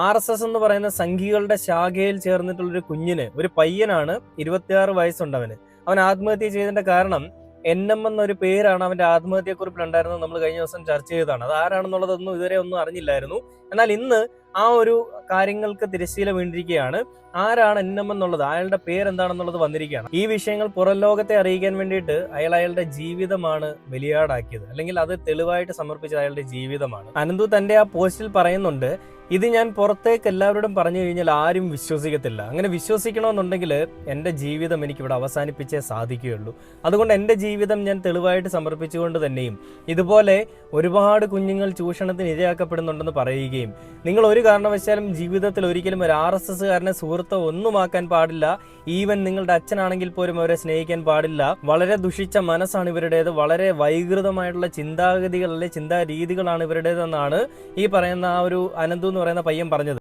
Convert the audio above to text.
RSS എന്ന് പറയുന്ന സംഘികളുടെ ശാഖയിൽ ചേർന്നിട്ടുള്ളൊരു കുഞ്ഞിന്, ഒരു പയ്യനാണ്, 26 വയസ്സുണ്ടവന്. അവൻ ആത്മഹത്യ ചെയ്തതിന്റെ കാരണം NM എന്നൊരു പേരാണ് അവന്റെ ആത്മഹത്യക്കുറിപ്പിൽ ഉണ്ടായിരുന്നത്. നമ്മൾ കഴിഞ്ഞ ദിവസം ചർച്ച ചെയ്തതാണ്. അത് ആരാണെന്നുള്ളതൊന്നും ഇതുവരെ ഒന്നും അറിഞ്ഞില്ലായിരുന്നു. എന്നാൽ ഇന്ന് ആ ഒരു കാര്യങ്ങൾക്ക് തിരശ്ശീല വീണ്ടിരിക്കുകയാണ്. ആരാണ് NM എന്നുള്ളത്, അയാളുടെ പേരെന്താണെന്നുള്ളത് വന്നിരിക്കുകയാണ്. ഈ വിഷയങ്ങൾ പുറം ലോകത്തെ അറിയിക്കാൻ വേണ്ടിയിട്ട് അയാളുടെ ജീവിതമാണ് ബലിയാടാക്കിയത്, അല്ലെങ്കിൽ അത് തെളിവായിട്ട് സമർപ്പിച്ചത് അയാളുടെ ജീവിതമാണ്. അനന്തു തന്റെ ആ പോസ്റ്റിൽ പറയുന്നുണ്ട്, ഇത് ഞാൻ പുറത്തേക്ക് എല്ലാവരോടും പറഞ്ഞു കഴിഞ്ഞാൽ ആരും വിശ്വസിക്കത്തില്ല. അങ്ങനെ വിശ്വസിക്കണമെന്നുണ്ടെങ്കിൽ എൻ്റെ ജീവിതം എനിക്കിവിടെ അവസാനിപ്പിച്ചേ സാധിക്കുകയുള്ളൂ. അതുകൊണ്ട് എൻ്റെ ജീവിതം ഞാൻ തെളിവായിട്ട് സമർപ്പിച്ചുകൊണ്ട് തന്നെയും ഇതുപോലെ ഒരുപാട് കുഞ്ഞുങ്ങൾ ചൂഷണത്തിന് ഇരയാക്കപ്പെടുന്നുണ്ടെന്ന് പറയുകയും, നിങ്ങൾ ഒരു കാരണവശാലും ജീവിതത്തിൽ ഒരിക്കലും ഒരു RSSകാരനെ സുഹൃത്തോ ഒന്നുമാക്കാൻ പാടില്ല, ഈവൻ നിങ്ങളുടെ അച്ഛനാണെങ്കിൽ പോലും അവരെ സ്നേഹിക്കാൻ പാടില്ല. വളരെ ദുഷിച്ച മനസ്സാണ് ഇവരുടേത്, വളരെ വൈകൃതമായിട്ടുള്ള ചിന്താഗതികൾ, ചിന്താ രീതികളാണ് ഇവരുടേതെന്നാണ് ഈ പറയുന്ന ആ ഒരു അനന്തു എന്ന് പറയുന്ന പയ്യൻ പറഞ്ഞത്.